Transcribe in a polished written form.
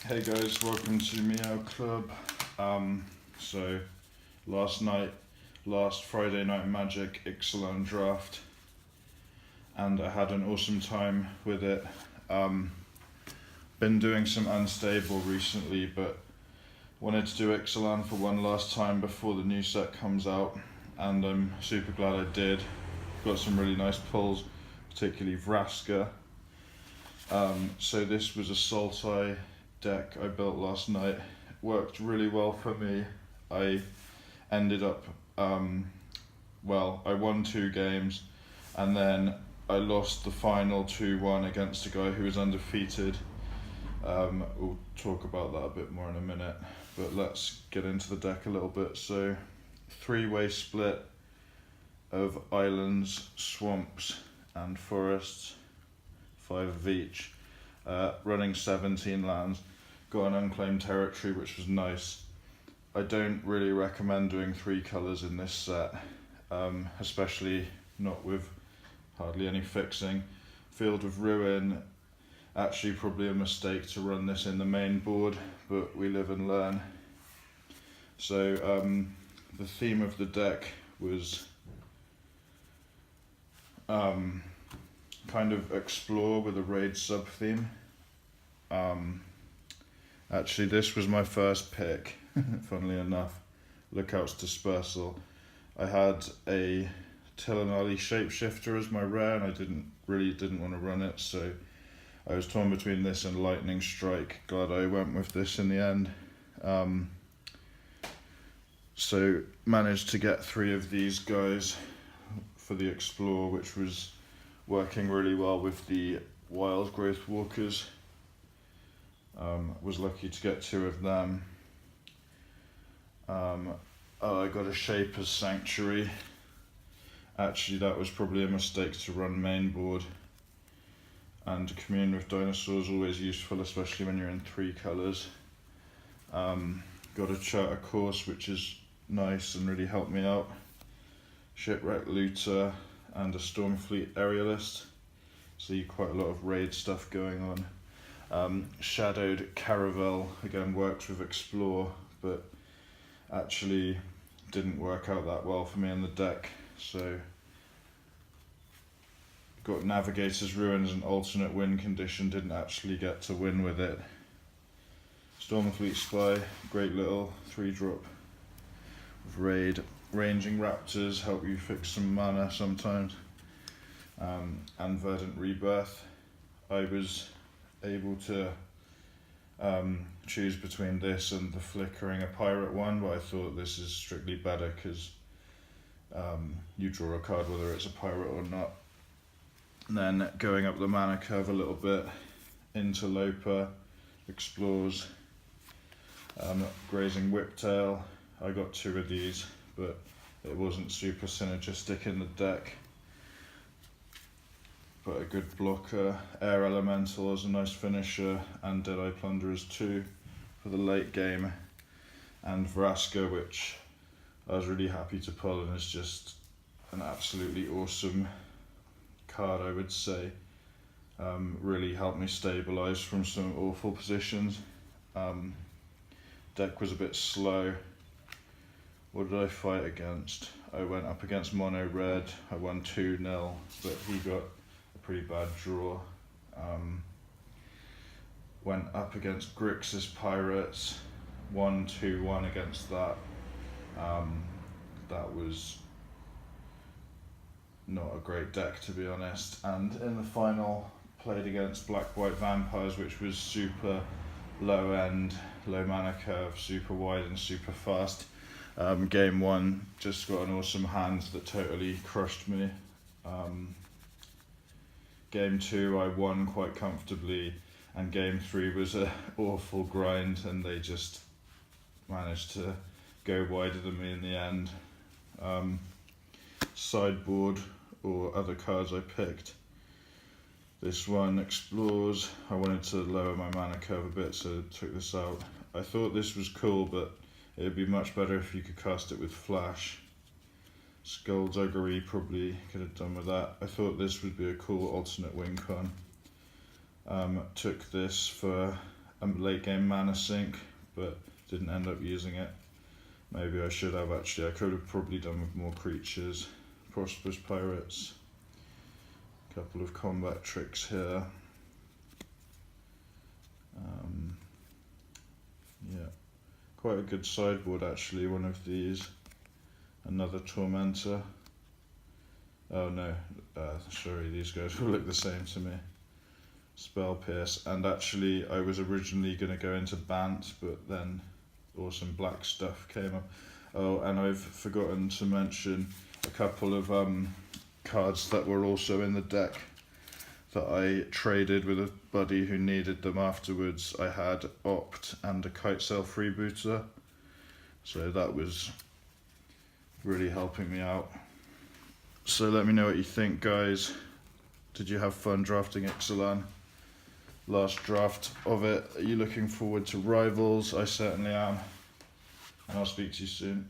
Hey guys, welcome to Meow Club. So last Friday Night Magic IXALAN draft, and I had an awesome time with it. Been doing some unstable recently, but wanted to do IXALAN for one last time before the new set comes out, and I'm super glad I did. Got some really nice pulls, particularly Vraska. So this was a Sultai deck I built last night. It worked really well for me. I ended up, I won 2 games, and then I lost the final 2-1 against a guy who was undefeated. We'll talk about that a bit more in a minute, but let's get into the deck a little bit. So 3-way split of islands, swamps and forests, 5 of each, running 17 lands. Got an unclaimed territory, which was nice. I don't really recommend doing 3 colours in this set, especially not with hardly any fixing. Field of Ruin, actually probably a mistake to run this in the main board, but we live and learn. So the theme of the deck was kind of explore with a raid sub-theme. Actually, this was my first pick, funnily enough, Lookout's Dispersal. I had a Tilanali Shapeshifter as my rare, and I didn't want to run it, so I was torn between this and Lightning Strike. Glad I went with this in the end. So managed to get 3 of these guys for the Explore, which was working really well with the Wild Growth Walkers. Was lucky to get 2 of them. I got a Shaper's Sanctuary. Actually, that was probably a mistake to run main board. And Commune with Dinosaurs, always useful, especially when you're in 3 colours. Got a Charter Course, which is nice and really helped me out. Shipwreck Looter and a Stormfleet Aerialist. See quite a lot of raid stuff going on. Shadowed Caravel, again works with Explore, but actually didn't work out that well for me in the deck. So got Navigator's Ruin as an alternate win condition, didn't actually get to win with it. Stormfleet Spy, great little 3-drop with raid. Ranging Raptors help you fix some mana sometimes. And Verdant Rebirth. I was able to choose between this and the Flickering a Pirate one, but I thought this is strictly better because you draw a card whether it's a pirate or not. And then going up the mana curve a little bit, Interloper, Explores, Grazing Whiptail. I got 2 of these, but it wasn't super synergistic in the deck. But a good blocker. Air Elemental as a nice finisher, and Deadeye Plunderers 2 for the late game. And Vraska, which I was really happy to pull, and is just an absolutely awesome card, I would say. Really helped me stabilise from some awful positions. Deck was a bit slow. What did I fight against? I went up against Mono Red. I won 2-0, but he got a pretty bad draw. Went up against Grixis Pirates. Won 2-1 against that. That was not a great deck, to be honest. And in the final, played against Black White Vampires, which was super low end, low mana curve, super wide and super fast. Game 1, just got an awesome hand that totally crushed me. Game 2, I won quite comfortably, and Game 3 was an awful grind, and they just managed to go wider than me in the end. Sideboard, or other cards I picked. This one, Explores. I wanted to lower my mana curve a bit, so I took this out. I thought this was cool, but it would be much better if you could cast it with Flash. Skullduggery probably could have done with that. I thought this would be a cool alternate win con. Took this for a late game mana sink, but didn't end up using it. Maybe I should have actually. I could have probably done with more creatures. Prosperous Pirates. A couple of combat tricks here. Yeah, quite a good sideboard actually, one of these. Another Tormentor. Oh no, sorry, these guys will look the same to me. Spell Pierce, and actually I was originally going to go into Bant, but then awesome black stuff came up. Oh, and I've forgotten to mention a couple of cards that were also in the deck that I traded with a buddy who needed them afterwards. I had Opt and a Kitesail Freebooter, so that was really helping me out. So let me know what you think, guys. Did you have fun drafting IXALAN? Last draft of it. Are you looking forward to Rivals? I certainly am. And I'll speak to you soon.